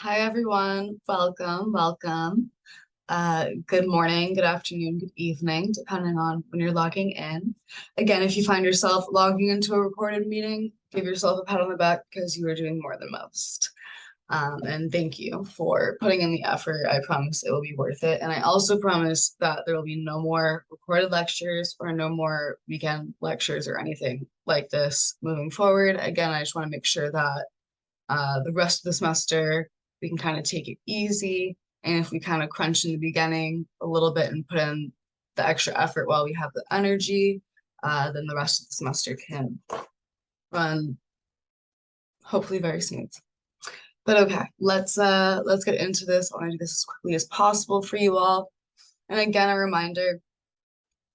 Hi, everyone. Welcome. Good morning, good afternoon, good evening, depending on when you're logging in. Again, if you find yourself logging into a recorded meeting, give yourself a pat on the back because you are doing more than most. And thank you for putting in the effort. I promise it will be worth it. And I also promise that there will be no more recorded lectures or no more weekend lectures or anything like this moving forward. Again, I just want to make sure that the rest of the semester, we can kind of take it easy. And if we kind of crunch in the beginning a little bit and put in the extra effort while we have the energy, then the rest of the semester can run hopefully very smooth. But okay, let's get into this. I want to do this as quickly as possible for you all. And again, a reminder,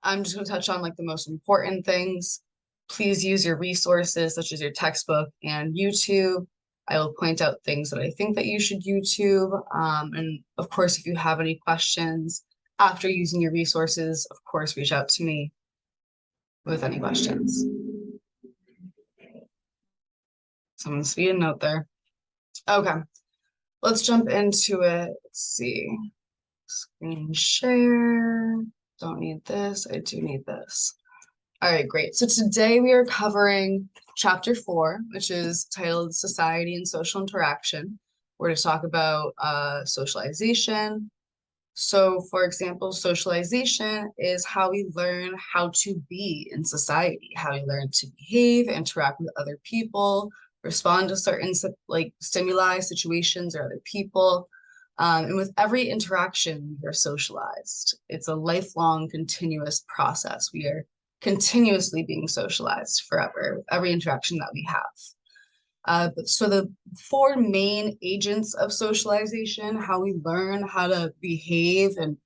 I'm just going to touch on like the most important things. Please use your resources such as your textbook and YouTube. I will point out things that I think that you should YouTube. And of course, if you have any questions after using your resources, of course, reach out to me with any questions. Someone speed a note there. Okay, let's jump into it. Let's see. Screen share. Don't need this. I do need this. All right, great. So today we are covering chapter 4, which is titled Society and Social Interaction. We're to talk about socialization. So, for example, socialization is how we learn how to be in society, how we learn to behave, interact with other people, respond to certain like stimuli, situations, or other people. And with every interaction, we are socialized. It's a lifelong, continuous process. We are continuously being socialized forever with every interaction that we have. So the four main agents of socialization, how we learn how to behave and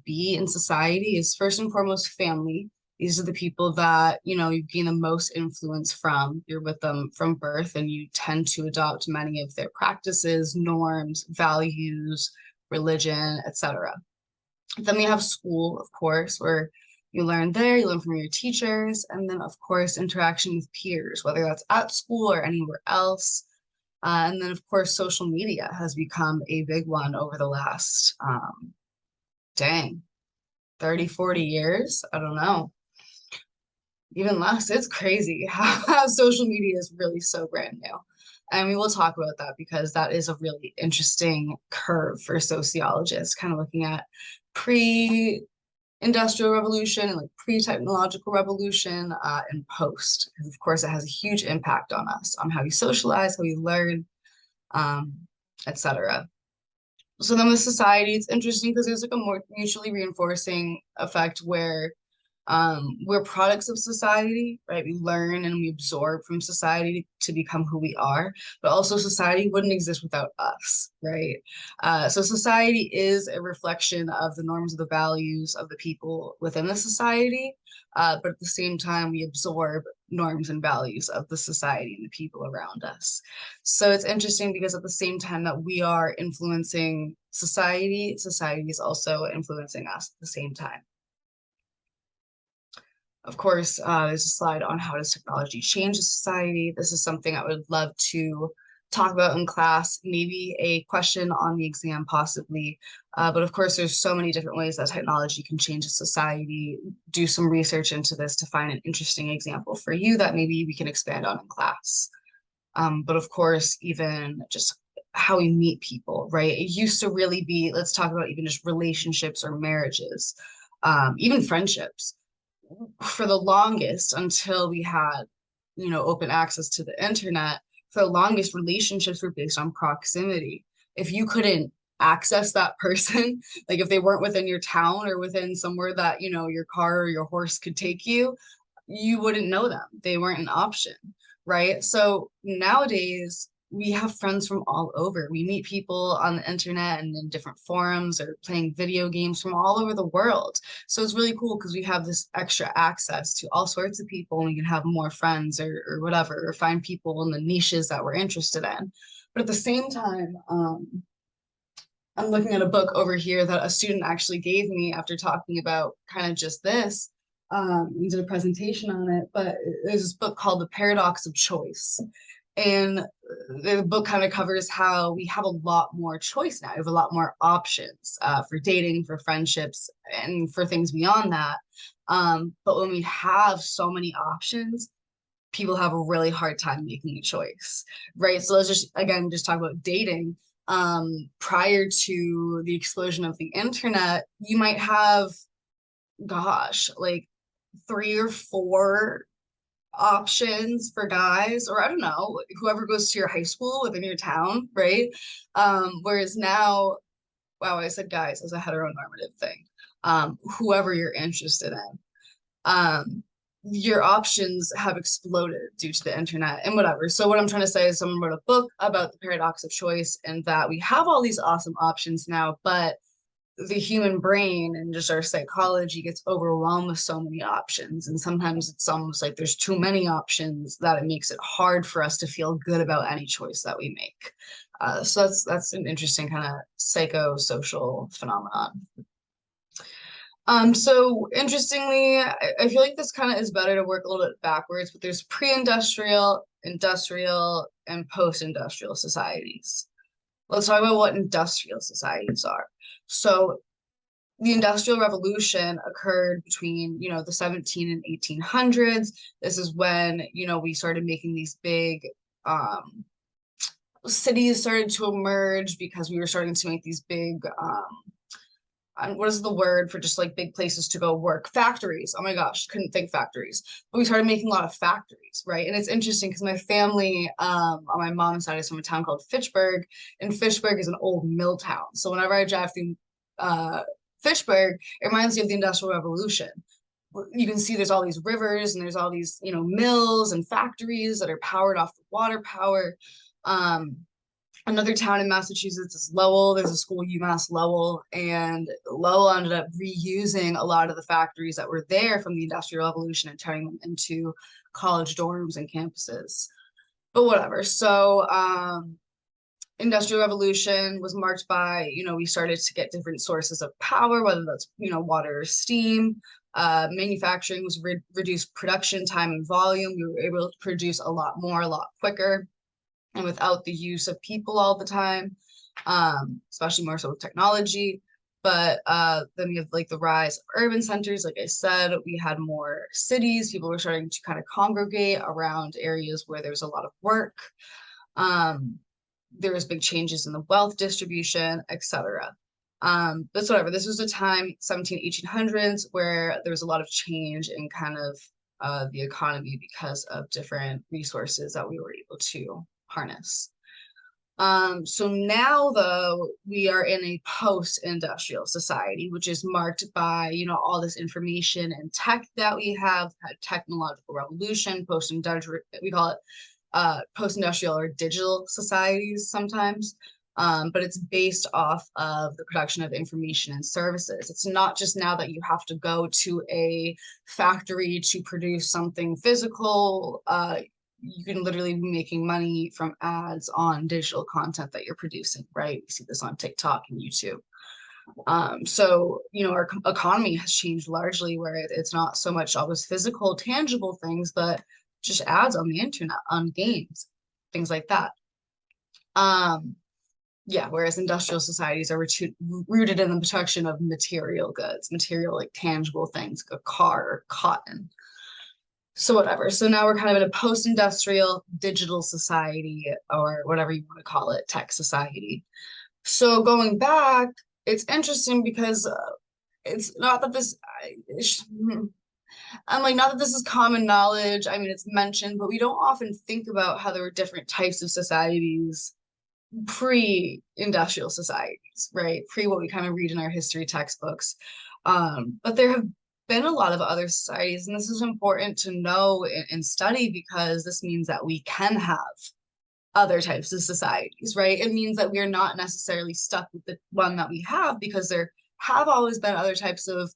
be in society, is first and foremost family. These are the people that, you gain the most influence from. You're with them from birth and you tend to adopt many of their practices, norms, values, religion, etc. Then we have school, of course, where you learn there, you learn from your teachers, and then, of course, interaction with peers, whether that's at school or anywhere else. And then, of course, social media has become a big one over the last, dang, 30, 40 years. I don't know. Even less. It's crazy how social media is really so brand new. And we will talk about that because that is a really interesting curve for sociologists, kind of looking at pre industrial revolution and like pre-technological revolution and post, because of course it has a huge impact on us, on how we socialize, how we learn, etc. So then with society, it's interesting because there's like a more mutually reinforcing effect where we're products of society, right? We learn and we absorb from society to become who we are, but also society wouldn't exist without us, right? So society is a reflection of the norms of the values of the people within the society, but at the same time, we absorb norms and values of the society and the people around us. So it's interesting because at the same time that we are influencing society, society is also influencing us at the same time. Of course, there's a slide on how does technology change a society. This is something I would love to talk about in class, maybe a question on the exam possibly. But of course, there's so many different ways that technology can change a society. Do some research into this to find an interesting example for you that maybe we can expand on in class. But of course, even just how we meet people, right? It used to really be, let's talk about even just relationships or marriages, even friendships for the longest until we had, open access to the internet, for the longest relationships were based on proximity. If you couldn't access that person, like if they weren't within your town or within somewhere that, your car or your horse could take you, you wouldn't know them. They weren't an option, right? So nowadays, we have friends from all over. We meet people on the internet and in different forums or playing video games from all over the world. So it's really cool because we have this extra access to all sorts of people and we can have more friends or whatever, or find people in the niches that we're interested in. But at the same time, I'm looking at a book over here that a student actually gave me after talking about kind of just this. We did a presentation on it, but there's this book called The Paradox of Choice. And the book kind of covers how we have a lot more choice now. We have a lot more options for dating, for friendships, and for things beyond that. But when we have so many options, people have a really hard time making a choice, right? So let's just, again, just talk about dating. Prior to the explosion of the internet, you might have, gosh, like 3 or 4 options for guys, or I don't know, whoever goes to your high school within your town, right? Whereas now, wow, I said guys as a heteronormative thing. Whoever you're interested in. Your options have exploded due to the internet and whatever. So what I'm trying to say is someone wrote a book about the paradox of choice and that we have all these awesome options now, but the human brain and just our psychology gets overwhelmed with so many options. And sometimes it's almost like there's too many options that it makes it hard for us to feel good about any choice that we make. So that's an interesting kind of psychosocial phenomenon. So interestingly, I feel like this kind of is better to work a little bit backwards, but there's pre-industrial, industrial, and post-industrial societies. Let's talk about what industrial societies are. So the Industrial Revolution occurred between, the 17 and 1800s. This is when, we started making these big cities started to emerge because we were starting to make these big what is the word for just like big places to go work? Factories. Oh my gosh, couldn't think factories. But we started making a lot of factories, right? And it's interesting because my family on my mom's side is from a town called Fitchburg, and Fitchburg is an old mill town. So whenever I drive through Fitchburg, it reminds me of the Industrial Revolution. You can see there's all these rivers and there's all these, mills and factories that are powered off the water power. Another town in Massachusetts is Lowell. There's a school, UMass Lowell, and Lowell ended up reusing a lot of the factories that were there from the Industrial Revolution and turning them into college dorms and campuses. But whatever. So Industrial Revolution was marked by, we started to get different sources of power, whether that's, water or steam. Manufacturing was reduced production time and volume. We were able to produce a lot more, a lot quicker, and without the use of people all the time, especially more so with technology. But then we have like the rise of urban centers. Like I said, we had more cities. People were starting to kind of congregate around areas where there's a lot of work. There was big changes in the wealth distribution, etc. But whatever. This was a time, 17, 1800s, where there was a lot of change in kind of the economy because of different resources that we were able to harness. So now though, we are in a post-industrial society, which is marked by, all this information and tech that we have, had technological revolution, post-industrial, we call it post-industrial or digital societies sometimes. But it's based off of the production of information and services. It's not just now that you have to go to a factory to produce something physical. You can literally be making money from ads on digital content that you're producing, right? We see this on TikTok and YouTube. So, our economy has changed largely where it's not so much always physical, tangible things, but just ads on the internet, on games, things like that. Yeah, whereas industrial societies are rooted in the production of material goods, material like tangible things, like a car or cotton. So whatever. So now we're kind of in a post-industrial digital society or whatever you want to call it, tech society. So going back, it's interesting because it's not that this, I'm like, not that this is common knowledge. I mean, it's mentioned, but we don't often think about how there were different types of societies pre-industrial societies, right? Pre what we kind of read in our history textbooks. But there have been a lot of other societies, and this is important to know and study because this means that we can have other types of societies, right? It means that we are not necessarily stuck with the one that we have because there have always been other types of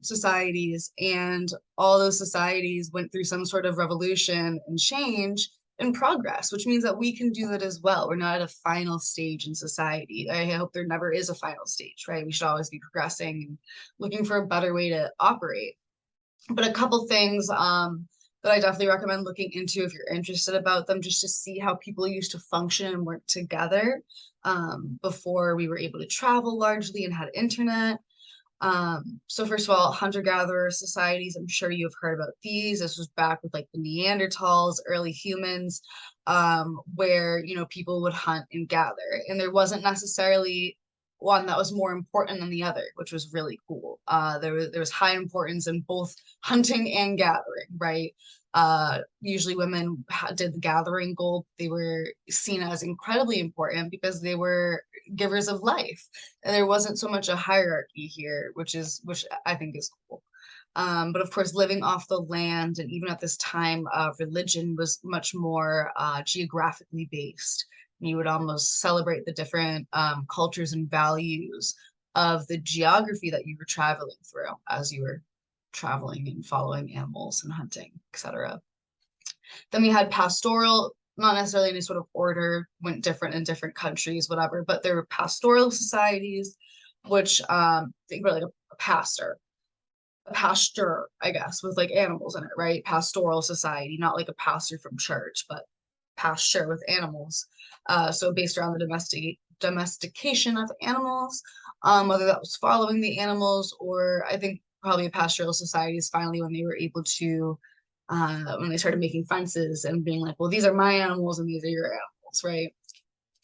societies, and all those societies went through some sort of revolution and change and progress, which means that we can do that as well. We're not at a final stage in society. I hope there never is a final stage, right? We should always be progressing and looking for a better way to operate. But a couple things that that I definitely recommend looking into if you're interested about them, just to see how people used to function and work together before we were able to travel largely and had internet. So first of all, hunter-gatherer societies, I'm sure you've heard about these. This was back with like the Neanderthals, early humans, where, people would hunt and gather. And there wasn't necessarily one that was more important than the other, which was really cool. There was high importance in both hunting and gathering, right? Usually women did the gathering goal. They were seen as incredibly important because they were givers of life. And there wasn't so much a hierarchy here, which I think is cool. But of course, living off the land, and even at this time, religion was much more geographically based. You would almost celebrate the different cultures and values of the geography that you were traveling through as you were traveling and following animals and hunting, etc. Then we had pastoral, not necessarily any sort of order, went different in different countries, whatever, but there were pastoral societies, which think about like a pasture, I guess, with like animals in it, right? Pastoral society, not like a pastor from church, but pasture with animals. So based around the domestication of animals, whether that was following the animals, or I think probably a pastoral society is finally when they were able to, when they started making fences and being like, well, these are my animals and these are your animals, right?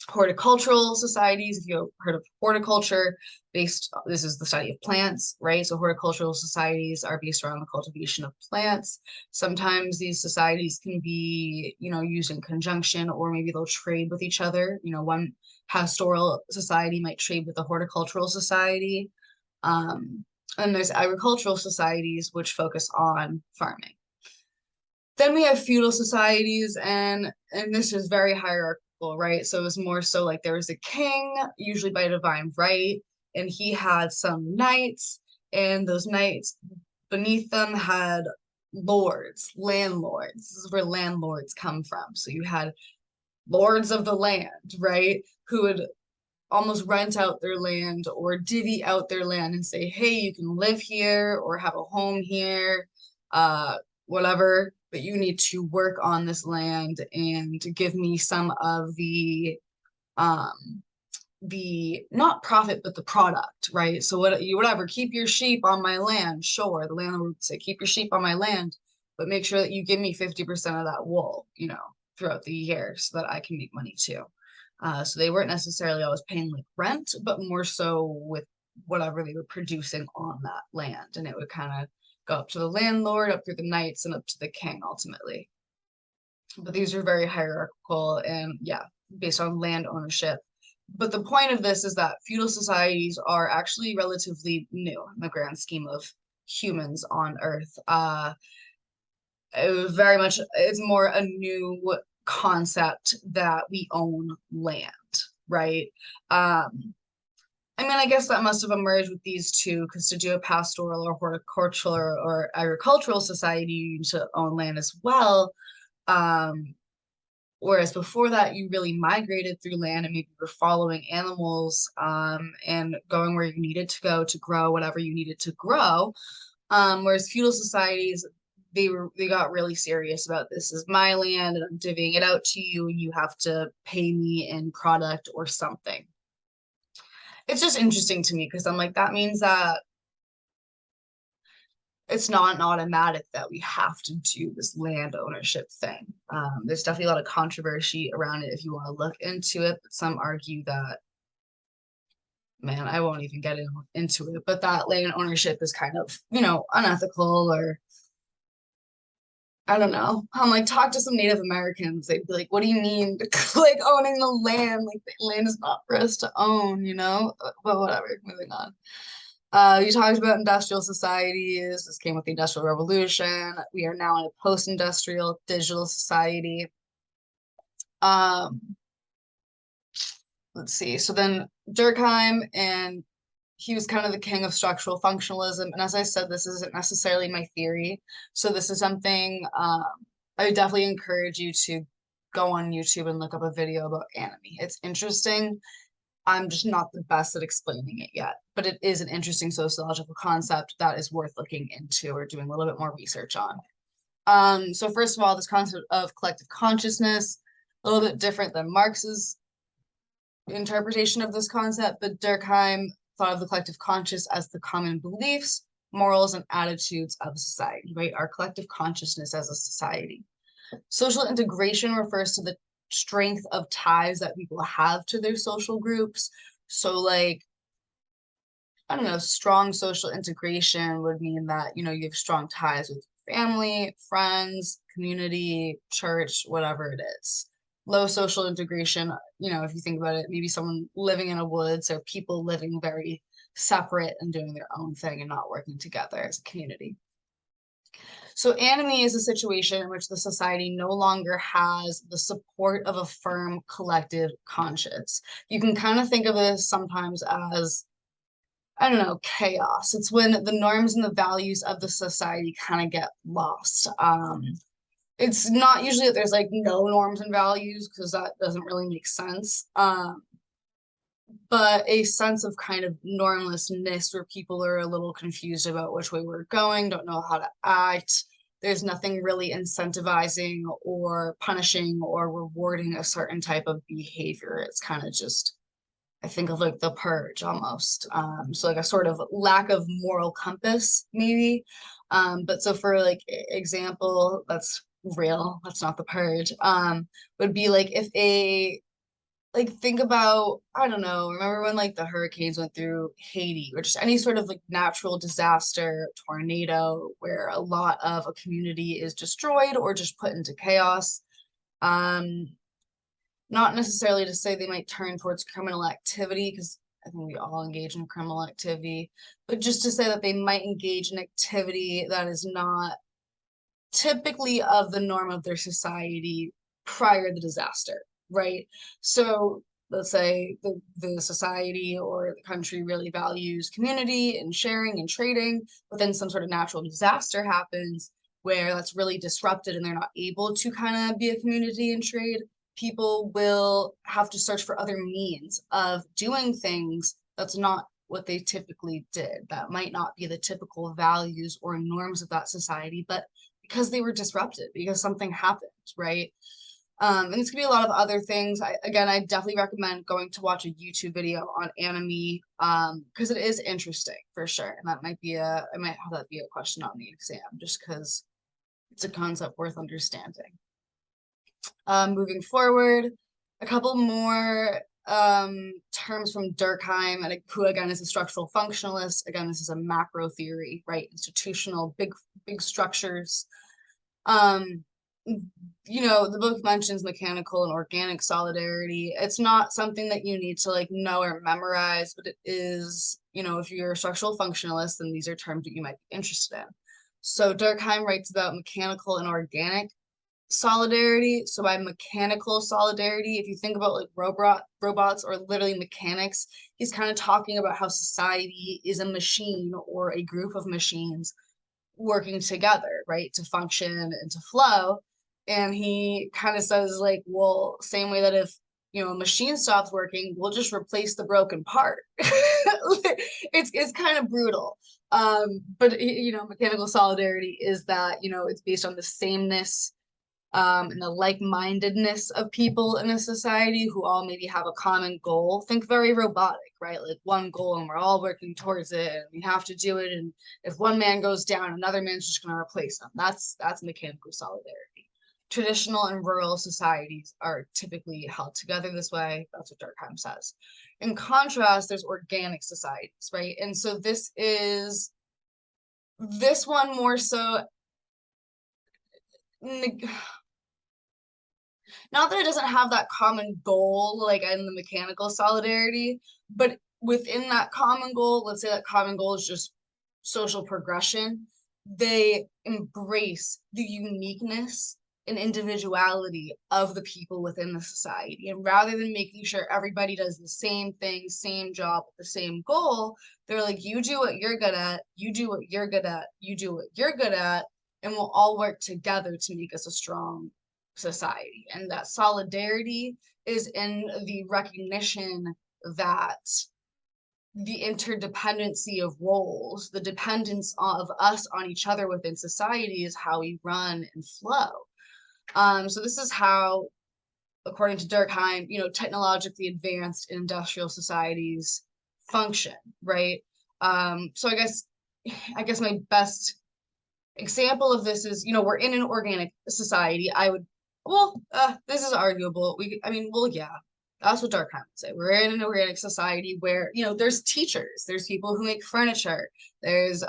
Horticultural societies, if you've heard of horticulture, this is the study of plants, right? So horticultural societies are based around the cultivation of plants. Sometimes these societies can be, used in conjunction, or maybe they'll trade with each other. One pastoral society might trade with the horticultural society. And there's agricultural societies which focus on farming. Then we have feudal societies, and this is very hierarchical, right? So it was more so like there was a king, usually by divine right, and he had some knights, and those knights beneath them had lords, landlords. This is where landlords come from. So you had lords of the land, right? Who would almost rent out their land or divvy out their land and say, hey, you can live here or have a home here, whatever, but you need to work on this land and give me some of the not profit but the product, right? So whatever, keep your sheep on my land. Sure, the landlord would say, keep your sheep on my land, but make sure that you give me 50% of that wool, throughout the year so that I can make money too. So they weren't necessarily always paying like rent, but more so with whatever they were producing on that land. And it would kind of go up to the landlord, up through the knights, and up to the king ultimately. But these are very hierarchical and, yeah, based on land ownership. But the point of this is that feudal societies are actually relatively new in the grand scheme of humans on Earth. It's more a new concept that we own land, right? I guess that must have emerged with these two, because to do a pastoral or horticultural or agricultural society, you need to own land as well. Whereas before that, you really migrated through land and maybe were following animals and going where you needed to go to grow whatever you needed to grow. Whereas feudal societies, they got really serious about, this is my land and I'm divvying it out to you and you have to pay me in product or something. It's just interesting to me because I'm like, that means that it's not an automatic that we have to do this land ownership thing. There's definitely a lot of controversy around it if you want to look into it, but some argue that, man, I won't even get into it, but that land ownership is kind of, unethical, or I don't know. I'm like, talk to some Native Americans. They'd be like, what do you mean? Like owning the land? Like the land is not for us to own, But whatever, moving on. You talked about industrial societies. This came with the Industrial Revolution. We are now in a post-industrial digital society. Um, let's see. So then Durkheim, and he was kind of the king of structural functionalism. And as I said, this isn't necessarily my theory. So this is something I would definitely encourage you to go on YouTube and look up a video about anime. It's interesting. I'm just not the best at explaining it yet, but it is an interesting sociological concept that is worth looking into or doing a little bit more research on. So first of all, this concept of collective consciousness, a little bit different than Marx's interpretation of this concept, but Durkheim thought of the collective conscious as the common beliefs, morals, and attitudes of society, right? Our collective consciousness as a society. Social integration refers to the strength of ties that people have to their social groups. So, like, I don't know, strong social integration would mean that, you have strong ties with family, friends, community, church, whatever it is. Low social integration, if you think about it, maybe someone living in a woods or people living very separate and doing their own thing and not working together as a community. So anomie is a situation in which the society no longer has the support of a firm collective conscience. You can kind of think of this sometimes as, I don't know, chaos. It's when the norms and the values of the society kind of get lost. It's not usually that there's like no norms and values because that doesn't really make sense. But a sense of kind of normlessness where people are a little confused about which way we're going, don't know how to act. There's nothing really incentivizing or punishing or rewarding a certain type of behavior. It's kind of just, I think of like the purge almost. So like a sort of lack of moral compass, maybe. But so for like example, that's real, that's not the purge, would be like if a like think about, I don't know, remember when like the hurricanes went through Haiti or just any sort of like natural disaster, tornado, where a lot of a community is destroyed or just put into chaos. Um, Not necessarily to say they might turn towards criminal activity, because I think we all engage in criminal activity, but just to say that they might engage in activity that is not typically of the norm of their society prior to the disaster, right? So let's say the society or the country really values community and sharing and trading, but then some sort of natural disaster happens where that's really disrupted and they're not able to kind of be a community and trade. People will have to search for other means of doing things that's not what they typically did. That might not be the typical values or norms of that society, but because they were disrupted, because something happened, right? And it's gonna be a lot of other things. I definitely recommend going to watch a YouTube video on anomie, because it is interesting for sure. And that might be I might have that be a question on the exam, just because it's a concept worth understanding. Moving forward, a couple more terms from Durkheim, and who again is a structural functionalist. Again, this is a macro theory, right? Institutional, big structures. Um, the book mentions mechanical and organic solidarity. It's not something that you need to like know or memorize, but it is, if you're a structural functionalist, then these are terms that you might be interested in. So Durkheim writes about mechanical and organic solidarity. So by mechanical solidarity, if you think about like robots or literally mechanics, he's kind of talking about how society is a machine or a group of machines working together, right, to function and to flow. And he kind of says, like, well, same way that if a machine stops working, we'll just replace the broken part. It's kind of brutal. But mechanical solidarity is that, it's based on the sameness and the like-mindedness of people in a society who all maybe have a common goal. Think very robotic, right? Like one goal and we're all working towards it and we have to do it. And if one man goes down, another man's just going to replace them. That's mechanical solidarity. Traditional and rural societies are typically held together this way. That's what Durkheim says. In contrast, there's organic societies, right? And so this one more so not that it doesn't have that common goal like in the mechanical solidarity, but within that common goal, let's say that common goal is just social progression, they embrace the uniqueness and individuality of the people within the society. And rather than making sure everybody does the same thing, same job, the same goal, they're like, you do what you're good at, you do what you're good at, you do what you're good at, and we'll all work together to make us a strong society. And that solidarity is in the recognition that the interdependency of roles, the dependence of us on each other within society is how we run and flow. So this is how, according to Durkheim, technologically advanced industrial societies function, right? So I guess my best example of this is, we're in an organic society. This is arguable. Yeah, that's what Durkheim would say. We're in an organic society where, there's teachers, there's people who make furniture, there's,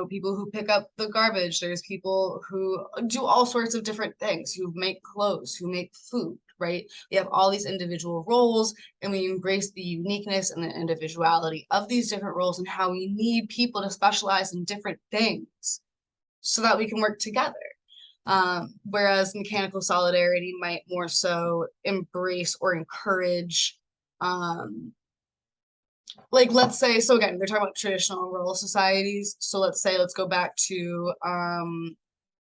people who pick up the garbage, there's people who do all sorts of different things, who make clothes, who make food, right? We have all these individual roles, and we embrace the uniqueness and the individuality of these different roles and how we need people to specialize in different things so that we can work together. Whereas mechanical solidarity might more so embrace or encourage, like, let's say, so again, they're talking about traditional rural societies. So let's go back to,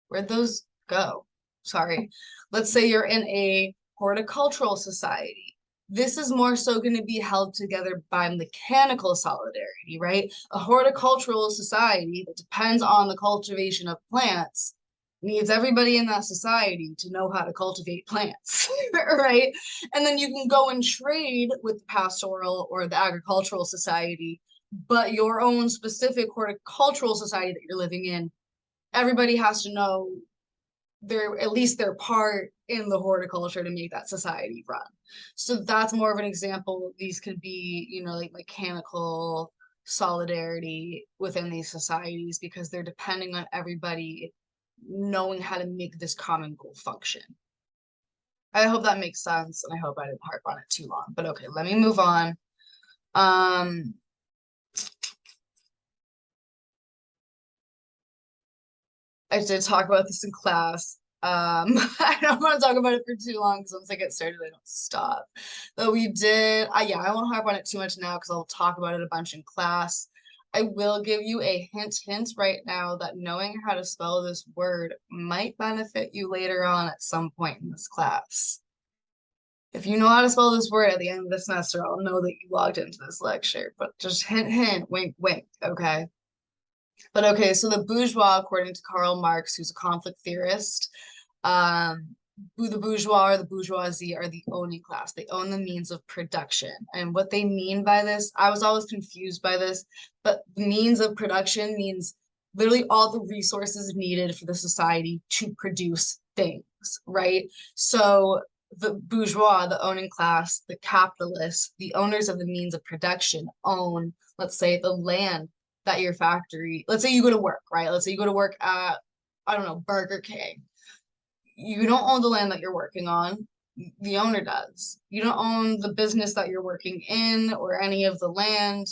where'd those go? Sorry. Let's say you're in a horticultural society. This is more so going to be held together by mechanical solidarity, right? A horticultural society that depends on the cultivation of plants needs everybody in that society to know how to cultivate plants, right? And then you can go and trade with the pastoral or the agricultural society, but your own specific horticultural society that you're living in, everybody has to know at least their part in the horticulture to make that society run. So that's more of an example. These could be, like mechanical solidarity within these societies because they're depending on everybody knowing how to make this common goal function. I hope that makes sense, and I hope I didn't harp on it too long. But okay, let me move on. I did talk about this in class. I don't want to talk about it for too long because once I get started, I don't stop. But we did, yeah, I won't harp on it too much now because I'll talk about it a bunch in class. I will give you a hint right now that knowing how to spell this word might benefit you later on at some point in this class. If you know how to spell this word at the end of the semester, I'll know that you logged into this lecture. But just hint, hint, wink, wink, okay? But okay, so the bourgeois, according to Karl Marx, who's a conflict theorist, who the bourgeois or the bourgeoisie are the owning class. They own the means of production. And what they mean by this, I was always confused by this, but the means of production means literally all the resources needed for the society to produce things, right? So the bourgeois, the owning class, the capitalists, the owners of the means of production own, let's say, the land that your factory, let's say you go to work, right? Let's say you go to work at, I don't know, Burger King. You don't own the land that you're working on. The owner does. You don't own the business that you're working in or any of the land.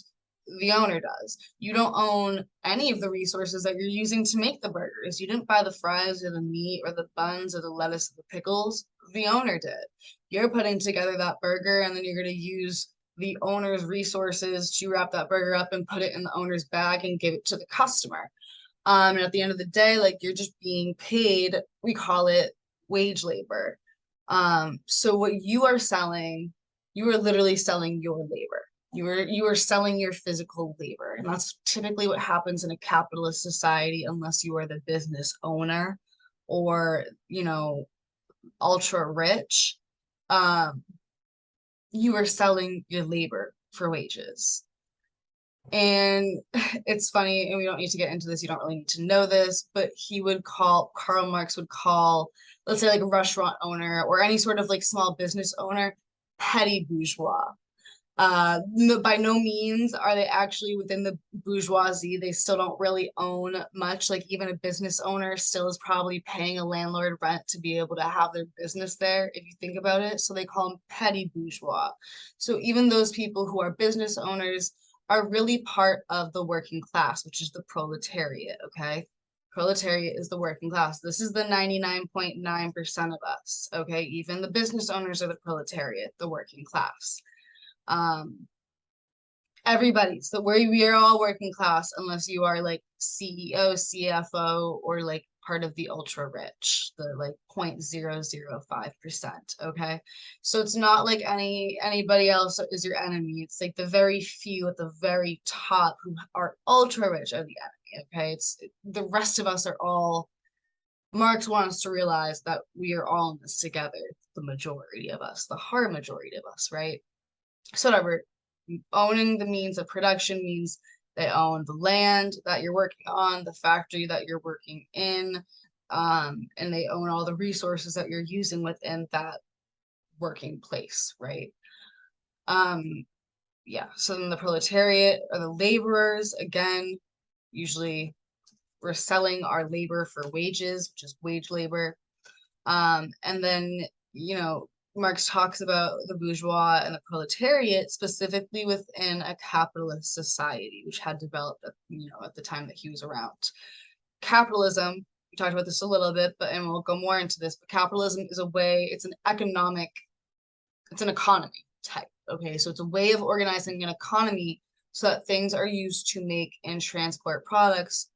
The owner does. You don't own any of the resources that you're using to make the burgers. You didn't buy the fries or the meat or the buns or the lettuce or the pickles. The owner did. You're putting together that burger and then you're going to use the owner's resources to wrap that burger up and put it in the owner's bag and give it to the customer. And at the end of the day, like you're just being paid, we call it wage labor. So what you are selling, you are literally selling your labor. You are selling your physical labor. And that's typically what happens in a capitalist society, unless you are the business owner or, ultra rich. You are selling your labor for wages. And it's funny, and we don't need to get into this, you don't really need to know this, but Karl Marx would call, let's say like a restaurant owner or any sort of like small business owner, petty bourgeois. By no means are they actually within the bourgeoisie. They still don't really own much. Like even a business owner still is probably paying a landlord rent to be able to have their business there, if you think about it. So they call them petty bourgeois. So even those people who are business owners are really part of the working class, which is the proletariat, okay? Proletariat is the working class. This is the 99.9% of us, okay? Even the business owners are the proletariat, the working class. Everybody. So we are all working class unless you are like CEO, CFO, or like part of the ultra rich, the like 0.005%. Okay. So it's not like anybody else is your enemy. It's like the very few at the very top who are ultra rich are the enemy. Okay. The rest of us are all, Marx wants us to realize that we are all in this together. The majority of us, the hard majority of us, right? So whatever, owning the means of production means they own the land that you're working on, the factory that you're working in, and they own all the resources that you're using within that working place, right? Yeah, so then the proletariat are the laborers, again, usually we're selling our labor for wages, which is wage labor. And then, Marx talks about the bourgeois and the proletariat specifically within a capitalist society, which had developed, at the time that he was around. Capitalism, we talked about this a little bit, and we'll go more into this, but capitalism is a way, it's an economy type. Okay, so it's a way of organizing an economy so that things are used to make and transport products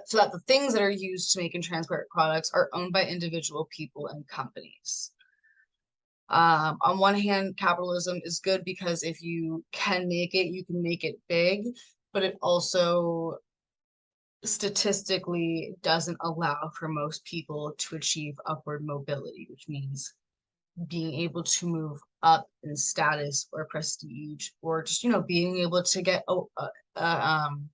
so that the things that are used to make and transport products are owned by individual people and companies. On one hand, capitalism is good because if you can make it, you can make it big, but it also statistically doesn't allow for most people to achieve upward mobility, which means being able to move up in status or prestige, or just, being able to get I'm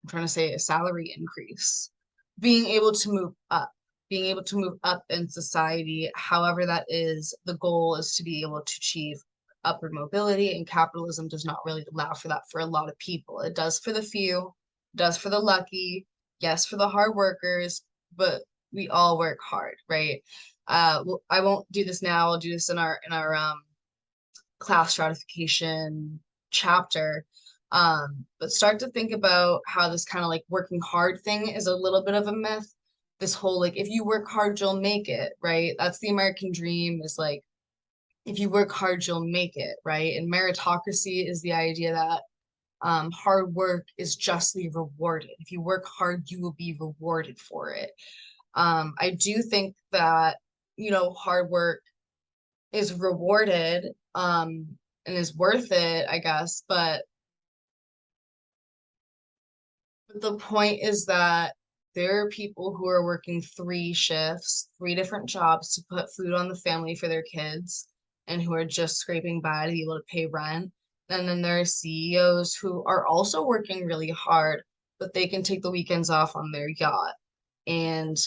trying to say a salary increase, being able to move up, being able to move up in society, however that is, the goal is to be able to achieve upward mobility, and capitalism does not really allow for that for a lot of people. It does for the few, does for the lucky, yes, for the hard workers, but we all work hard, right? Well, I won't do this now. I'll do this in our class stratification chapter. But start to think about how this kind of like working hard thing is a little bit of a myth. This whole like, if you work hard, you'll make it, right? That's the American dream, is like, if you work hard, you'll make it, right? And meritocracy is the idea that hard work is justly rewarded. If you work hard, you will be rewarded for it. I do think that, hard work is rewarded and is worth it, I guess, but the point is that there are people who are working 3 shifts, 3 different jobs to put food on the family for their kids, and who are just scraping by to be able to pay rent. And then there are CEOs who are also working really hard, but they can take the weekends off on their yacht. And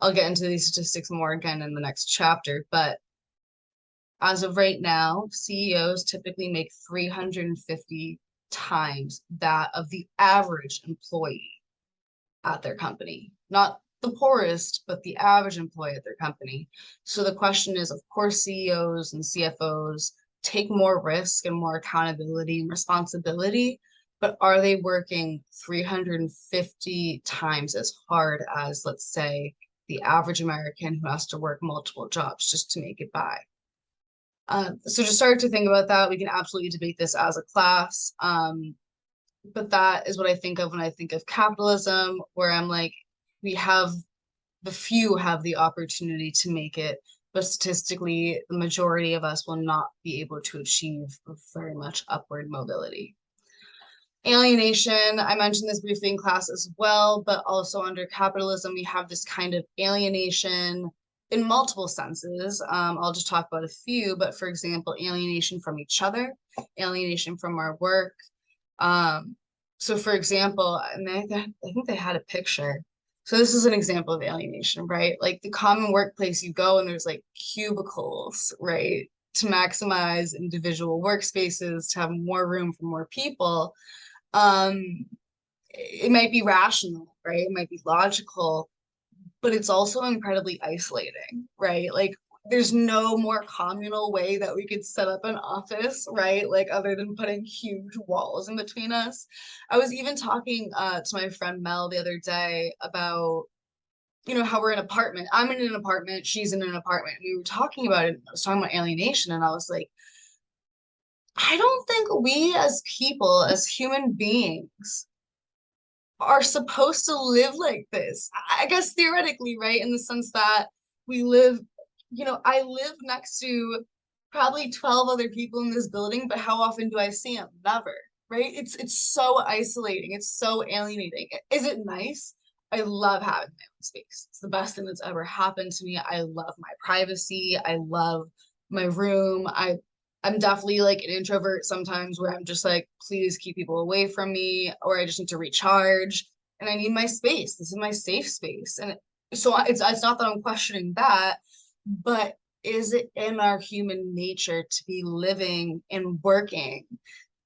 I'll get into these statistics more again in the next chapter, but as of right now, CEOs typically make 350 times that of the average employee at their company. Not the poorest, but the average employee at their company. So the question is, of course, CEOs and CFOs take more risk and more accountability and responsibility, but are they working 350 times as hard as, let's say, the average American who has to work multiple jobs just to make it by? So just start to think about that. We can absolutely debate this as a class. But that is what I think of when I think of capitalism, where I'm like, the few have the opportunity to make it, but statistically, the majority of us will not be able to achieve very much upward mobility. Alienation, I mentioned this briefly in class as well, but also under capitalism, we have this kind of alienation in multiple senses. I'll just talk about a few, but for example, alienation from each other, alienation from our work. So for example, and I think they had a picture. So this is an example of alienation, right? Like the common workplace, you go and there's like cubicles, right? To maximize individual workspaces, to have more room for more people. It might be rational, right? It might be logical, but it's also incredibly isolating, right? Like there's no more communal way that we could set up an office, right? Like other than putting huge walls in between us. I was even talking to my friend Mel the other day about, how we're in an apartment. I'm in an apartment, she's in an apartment. We were talking about it. I was talking about alienation, and I was like, I don't think we as people, as human beings, are supposed to live like this. I guess theoretically, right? In the sense that we live, I live next to probably 12 other people in this building, but how often do I see them? Never, right? It's so isolating. It's so alienating. Is it nice? I love having my own space. It's the best thing that's ever happened to me. I love my privacy. I love my room. I'm definitely like an introvert sometimes where I'm just like, please keep people away from me, or I just need to recharge and I need my space. This is my safe space. And so it's not that I'm questioning that, but is it in our human nature to be living and working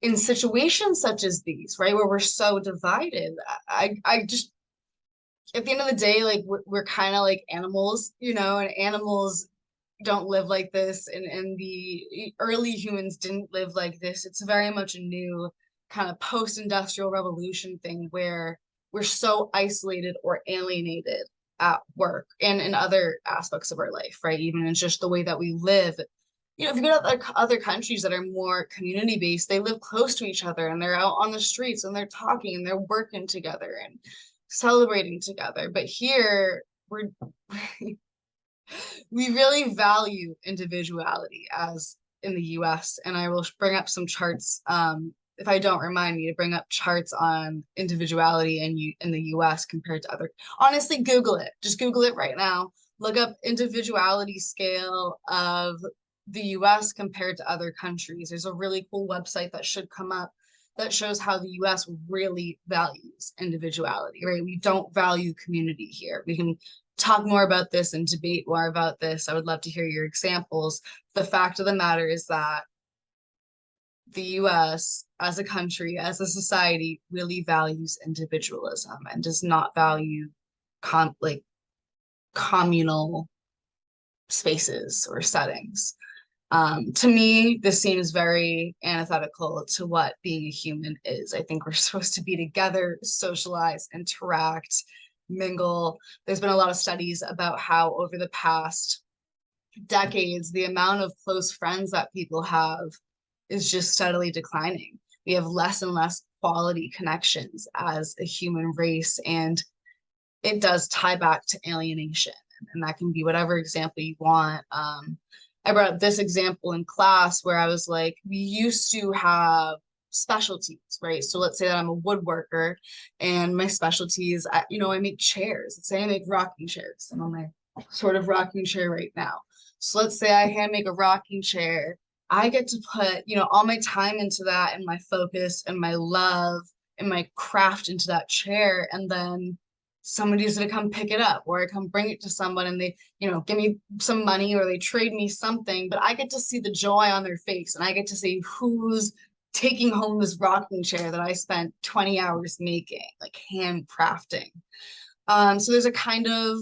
in situations such as these, right? Where we're so divided. I just, at the end of the day, like we're kind of like animals, and animals don't live like this, and the early humans didn't live like this. It's very much a new kind of post-industrial revolution thing where we're so isolated or alienated at work and in other aspects of our life, right? Even in just the way that we live. If you go to other countries that are more community based, they live close to each other and they're out on the streets and they're talking and they're working together and celebrating together. But here, we really value individuality as in the US, and I will bring up some charts. If I don't remind me to bring up charts on individuality in the US compared to other. Honestly, Google it. Just Google it right now. Look up individuality scale of the US compared to other countries. There's a really cool website that should come up that shows how the US really values individuality, right? We don't value community here. We can talk more about this and debate more about this. I would love to hear your examples. The fact of the matter is that the US as a country, as a society, really values individualism and does not value like communal spaces or settings. To me, this seems very antithetical to what being a human is. I think we're supposed to be together, socialize, interact, mingle. There's been a lot of studies about how over the past decades, the amount of close friends that people have is just steadily declining. We have less and less quality connections as a human race, and it does tie back to alienation. And that can be whatever example you want. I brought up this example in class where I was like, we used to have specialties, right? So let's say that I'm a woodworker and my specialty is, I make chairs. Let's say I make rocking chairs. I'm on my sort of rocking chair right now. So let's say I hand make a rocking chair. I get to put, all my time into that and my focus and my love and my craft into that chair. And then somebody's gonna come pick it up or I come bring it to someone and they, give me some money or they trade me something, but I get to see the joy on their face and I get to see who's taking home this rocking chair that I spent 20 hours making, like handcrafting. So there's a kind of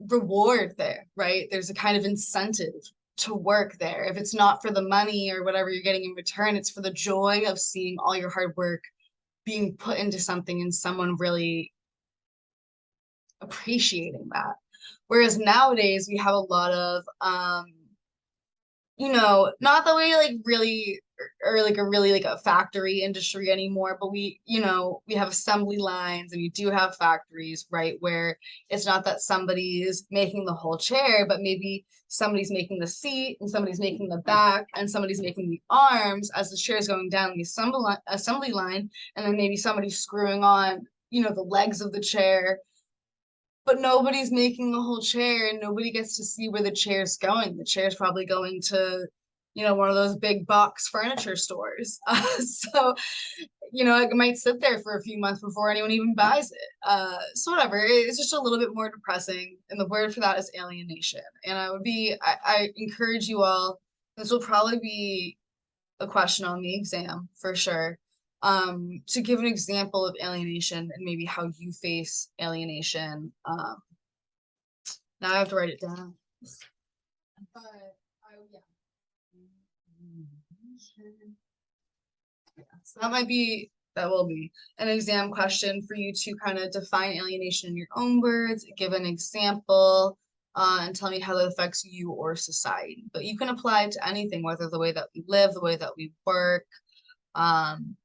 reward there, right? There's a kind of incentive to work there. If it's not for the money or whatever you're getting in return, it's for the joy of seeing all your hard work being put into something and someone really appreciating that. Whereas nowadays we have a lot of not the way like really or like a really like a factory industry anymore, but we have assembly lines and we do have factories, right? Where it's not that somebody is making the whole chair, but maybe somebody's making the seat and somebody's making the back and somebody's making the arms as the chair is going down the assembly line, and then maybe somebody's screwing on, the legs of the chair, but nobody's making the whole chair and nobody gets to see where the chair's going. The chair's probably going to, one of those big box furniture stores. So, it might sit there for a few months before anyone even buys it. So whatever, it's just a little bit more depressing. And the word for that is alienation. And I encourage you all, this will probably be a question on the exam for sure. To give an example of alienation and maybe how you face alienation. Now I have to write it down. But yeah. Yeah. So that will be an exam question for you to kind of define alienation in your own words, give an example, and tell me how that affects you or society. But you can apply it to anything, whether the way that we live, the way that we work, um,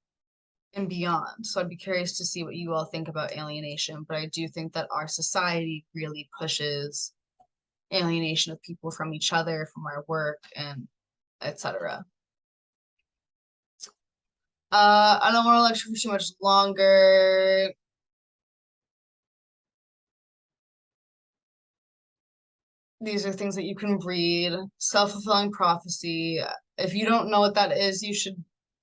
and beyond. So I'd be curious to see what you all think about alienation, but I do think that our society really pushes alienation of people from each other, from our work, and etc. I don't want to lecture for too much longer. These are things that you can read. Self-fulfilling prophecy. If you don't know what that is, you should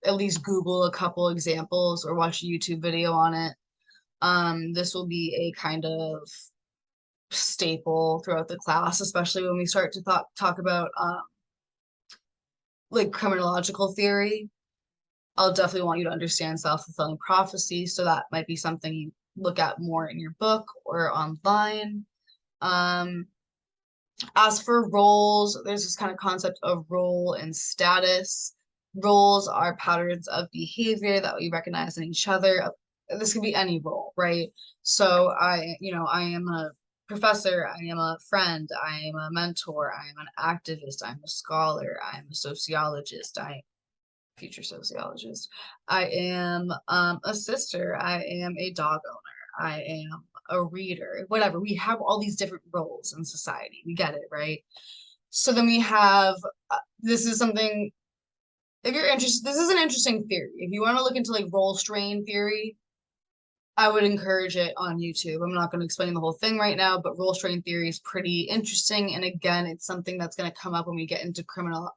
at least Google a couple examples or watch a YouTube video on it. This will be a kind of staple throughout the class, especially when we start to talk about like criminological theory. I'll definitely want you to understand self-fulfilling prophecy, so that might be something you look at more in your book or online. Um, as for roles, there's this kind of concept of role and status. Roles are patterns of behavior that we recognize in each other. This could be any role, right? So I am a professor, I am a friend, I am a mentor, I am an activist, I'm a scholar, I am a sociologist, I future sociologist. I am a sister. I am a dog owner. I am a reader. Whatever. We have all these different roles in society. We get it, right? So then we have this is something. If you're interested, this is an interesting theory. If you want to look into like role strain theory, I would encourage it on YouTube. I'm not going to explain the whole thing right now, but role strain theory is pretty interesting. And again, it's something that's going to come up when we get into criminal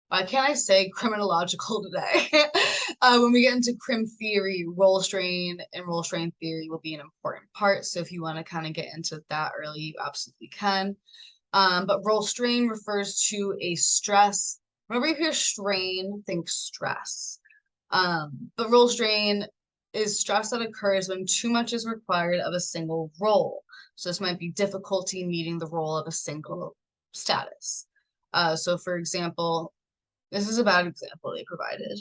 why can't I say criminological today? When we get into crim theory, role strain theory will be an important part. So if you want to kind of get into that early, you absolutely can. But role strain refers to a stress. Whenever you hear strain, think stress. But role strain is stress that occurs when too much is required of a single role. So this might be difficulty meeting the role of a single status. So for example, this is a bad example they provided.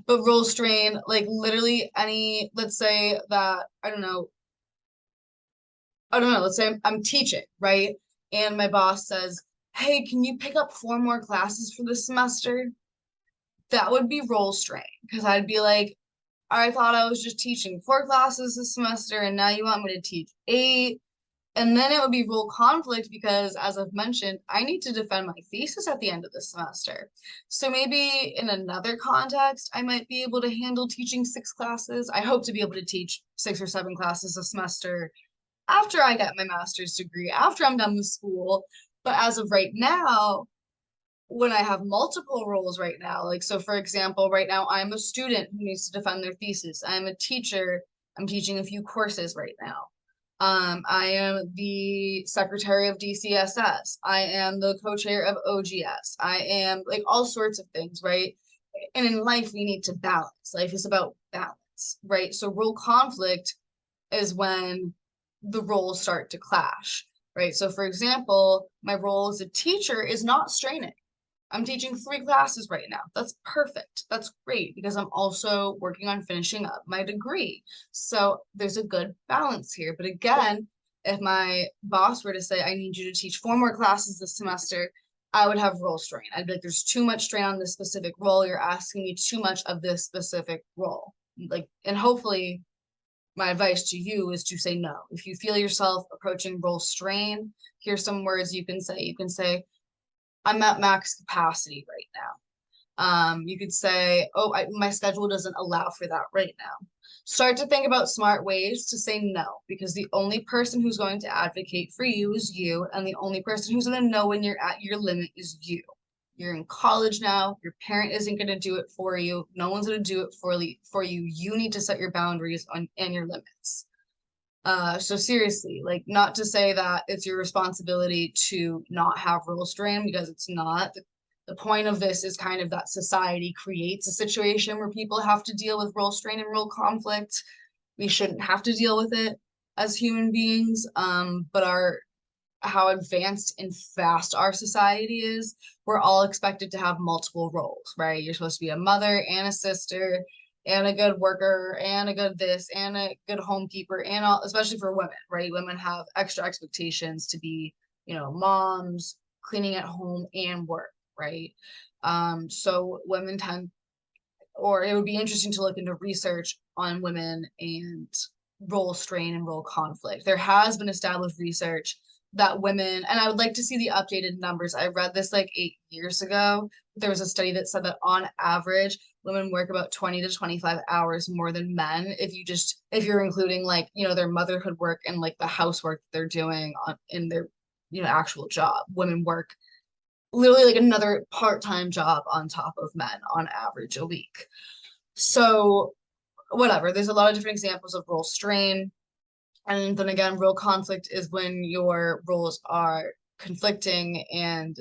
But role strain, like literally any, let's say that, let's say I'm teaching, right? And my boss says, hey, can you pick up 4 more classes for this semester? That would be role strain because I'd be like, I thought I was just teaching 4 classes this semester and now you want me to teach 8. And then it would be role conflict because, as I've mentioned, I need to defend my thesis at the end of the semester. So maybe in another context, I might be able to handle teaching 6 classes. I hope to be able to teach 6 or 7 classes a semester after I get my master's degree, after I'm done with school. But as of right now, when I have multiple roles right now, like, so for example, right now I'm a student who needs to defend their thesis. I'm a teacher. I'm teaching a few courses right now. I am the secretary of DCSS. I am the co-chair of OGS. I am like all sorts of things, right? And in life, we need to balance. Life is about balance, right? So role conflict is when the roles start to clash, right? So for example, my role as a teacher is not straining. I'm teaching 3 classes right now. That's perfect. That's great because I'm also working on finishing up my degree. So there's a good balance here. But again, if my boss were to say, I need you to teach 4 more classes this semester, I would have role strain. I'd be like, there's too much strain on this specific role. You're asking me too much of this specific role. Like, and hopefully my advice to you is to say no. If you feel yourself approaching role strain, here's some words you can say. You can say, I'm at max capacity right now. You could say, oh, my schedule doesn't allow for that right now. Start to think about smart ways to say no, because the only person who's going to advocate for you is you, and the only person who's going to know when you're at your limit is you. You're in college now. Your parent isn't going to do it for you. No one's going to do it for you. You need to set your boundaries and your limits. So seriously, like not to say that it's your responsibility to not have role strain because it's not. The point of this is kind of that society creates a situation where people have to deal with role strain and role conflict. We shouldn't have to deal with it as human beings, but our how advanced and fast our society is, we're all expected to have multiple roles, right? You're supposed to be a mother and a sister and a good worker and a good this and a good homekeeper and all, especially for women, right? Women have extra expectations to be, moms, cleaning at home and work, right? So women tend or it would be interesting to look into research on women and role strain and role conflict. There has been established research that women, and I would like to see the updated numbers. I read this like 8 years ago. There was a study that said that on average, women work about 20 to 25 hours more than men. If you're including like, their motherhood work and like the housework they're doing in their, actual job. Women work literally like another part-time job on top of men on average a week. So whatever, there's a lot of different examples of role strain. And then again, role conflict is when your roles are conflicting, and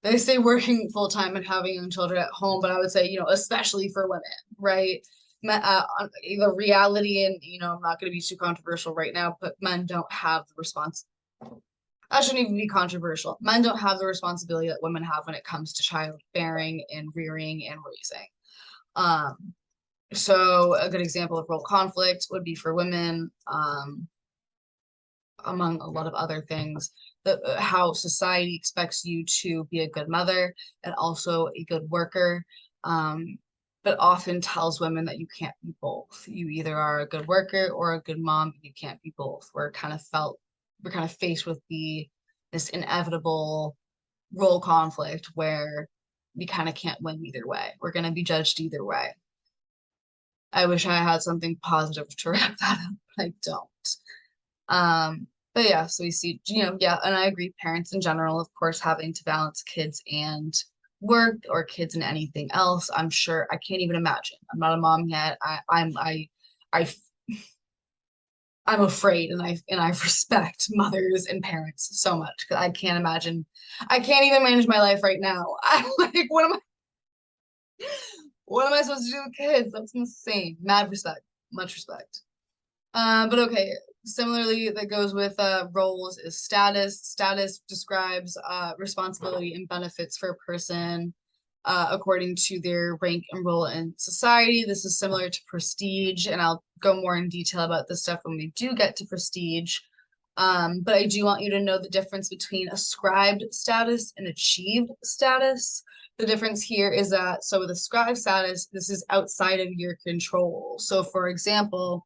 they say working full time and having young children at home, but I would say, especially for women, right? The reality, and I'm not going to be too controversial right now, but men don't have the response. I shouldn't even be controversial. Men don't have the responsibility that women have when it comes to childbearing and rearing and raising. So a good example of role conflict would be for women, among a lot of other things, how society expects you to be a good mother and also a good worker, but often tells women that you can't be both. You either are a good worker or a good mom. You can't be both. We're kind of faced with this inevitable role conflict where we kind of can't win either way. We're going to be judged either way. I wish I had something positive to wrap that up, but I don't. But yeah, so we see, yeah, and I agree, parents in general, of course, having to balance kids and work, or kids and anything else. I'm sure I can't even imagine. I'm not a mom yet. I I'm afraid, and I respect mothers and parents so much because I can't imagine. I can't even manage my life right now. I'm like, what am I supposed to do with kids? That's insane. Mad respect, much respect. But okay, similarly, that goes with roles is status. Status describes responsibility and benefits for a person according to their rank and role in society. This is similar to prestige, and I'll go more in detail about this stuff when we do get to prestige. But I do want you to know the difference between ascribed status and achieved status. The difference here is that, so with ascribed status, this is outside of your control. So for example,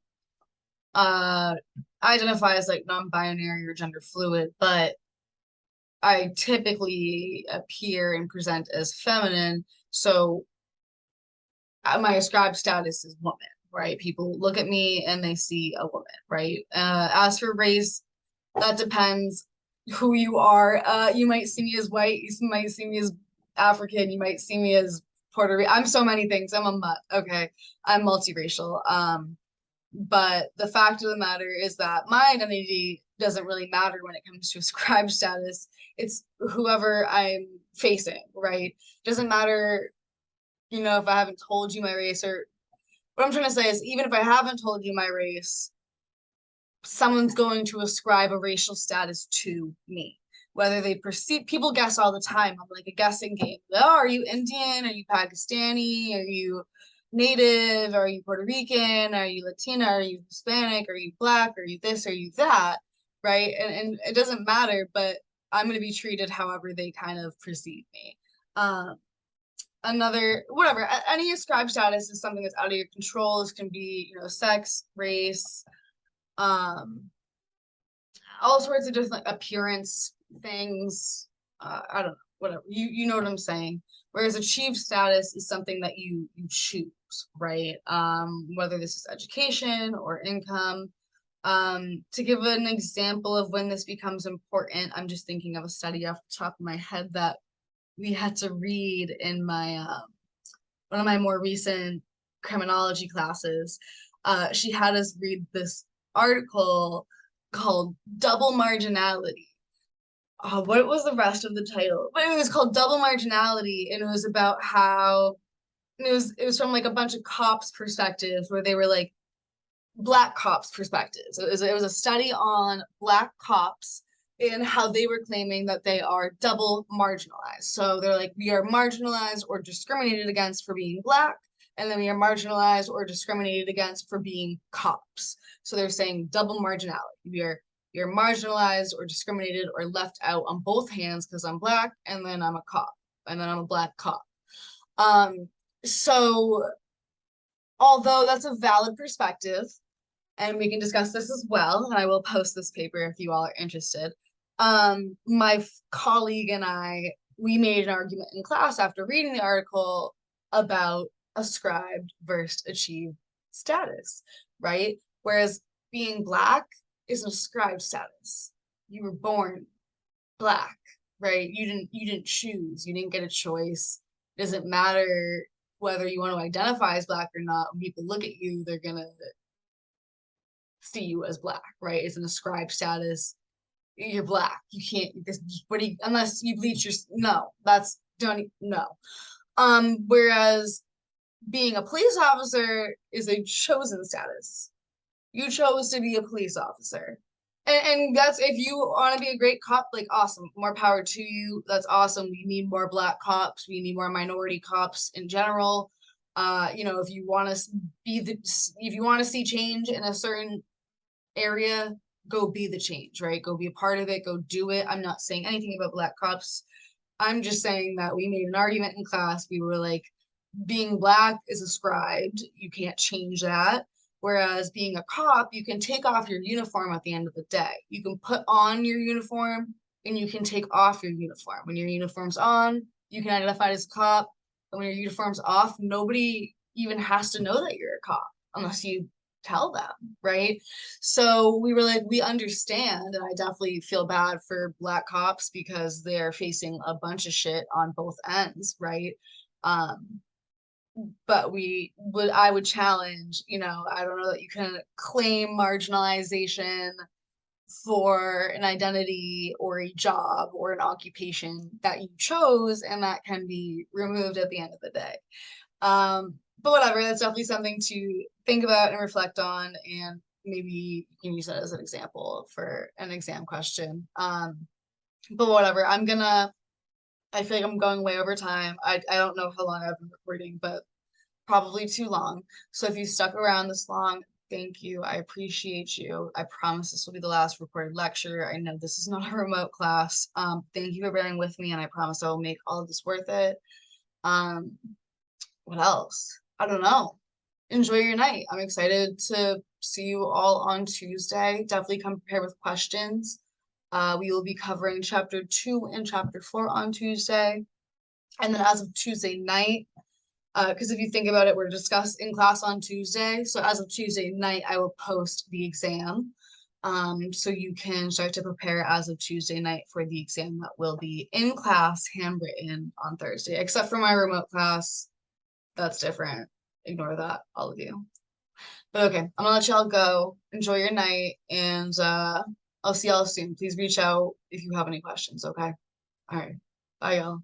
I identify as like non-binary or gender fluid, but I typically appear and present as feminine. So my ascribed status is woman, right? People look at me and they see a woman, right? As for race, that depends who you are. You might see me as white, you might see me as African, you might see me as Puerto Rican. I'm so many things. I'm a mutt. Okay. I'm multiracial. But the fact of the matter is that my identity doesn't really matter when it comes to ascribed status. It's whoever I'm facing, right? Doesn't matter, if I haven't told you my race, or what I'm trying to say is, even if I haven't told you my race, someone's going to ascribe a racial status to me. Whether they perceive, people guess all the time. I'm like a guessing game. Oh, are you Indian? Are you Pakistani? Are you Native? Are you Puerto Rican? Are you Latina? Are you Hispanic? Are you Black? Are you this? Are you that? Right? And it doesn't matter, but I'm going to be treated however they kind of perceive me. Whatever, any ascribed status is something that's out of your control. This can be, sex, race, um, all sorts of different appearance things. I don't know, whatever. You know what I'm saying. Whereas achieved status is something that you choose, right? Whether this is education or income. To give an example of when this becomes important, I'm just thinking of a study off the top of my head that we had to read in my one of my more recent criminology classes. She had us read this article called Double Marginality. What was the rest of the title? But it was called Double Marginality, and it was about how it was from like a bunch of cops' perspectives, where they were like Black cops' perspectives. It was a study on Black cops and how they were claiming that they are double marginalized. So they're like, we are marginalized or discriminated against for being Black, and then we are marginalized or discriminated against for being cops. So they're saying double marginality. You're marginalized or discriminated or left out on both hands because I'm Black, and then I'm a cop, and then I'm a Black cop. So although that's a valid perspective, and we can discuss this as well, and I will post this paper if you all are interested. My colleague and I, we made an argument in class after reading the article about ascribed versus achieved status, right? Whereas being Black is an ascribed status. You were born Black, right? You didn't choose, you didn't get a choice. It doesn't matter whether you want to identify as Black or not. When people look at you, they're gonna see you as Black, right? It's an ascribed status. You're Black. You can't this what do you, unless you bleach your no, that's don't no. Whereas being a police officer is a chosen status. You chose to be a police officer. And that's if you want to be a great cop, like awesome, more power to you. That's awesome. We need more Black cops. We need more minority cops in general. If you want to be the, if you want to see change in a certain area, go be the change, right? Go be a part of it, go do it. I'm not saying anything about Black cops. I'm just saying that we made an argument in class. We were like, being Black is ascribed. You can't change that. Whereas being a cop, you can take off your uniform at the end of the day. You can put on your uniform and you can take off your uniform. When your uniform's on, you can identify as a cop. And when your uniform's off, nobody even has to know that you're a cop unless you tell them, right? So we were like, we understand, and I definitely feel bad for Black cops because they're facing a bunch of shit on both ends, right? Um, but I would challenge, I don't know that you can claim marginalization for an identity or a job or an occupation that you chose and that can be removed at the end of the day. But whatever, that's definitely something to think about and reflect on, and maybe you can use that as an example for an exam question. But whatever, I feel like I'm going way over time. I don't know how long I've been recording, but probably too long. So if you stuck around this long, thank you. I appreciate you. I promise this will be the last recorded lecture. I know this is not a remote class. Thank you for bearing with me, and I promise I will make all of this worth it. Um, what else? I don't know. Enjoy your night. I'm excited to see you all on Tuesday. Definitely come prepared with questions. We will be covering chapter 2 and chapter 4 on Tuesday. And then as of Tuesday night, because if you think about it, we're discussing class on Tuesday. So as of Tuesday night, I will post the exam. So you can start to prepare as of Tuesday night for the exam that will be in class, handwritten on Thursday, except for my remote class. That's different. Ignore that, all of you. But okay, I'm gonna let y'all go. Enjoy your night, and I'll see y'all soon. Please reach out if you have any questions, okay? All right. Bye, y'all.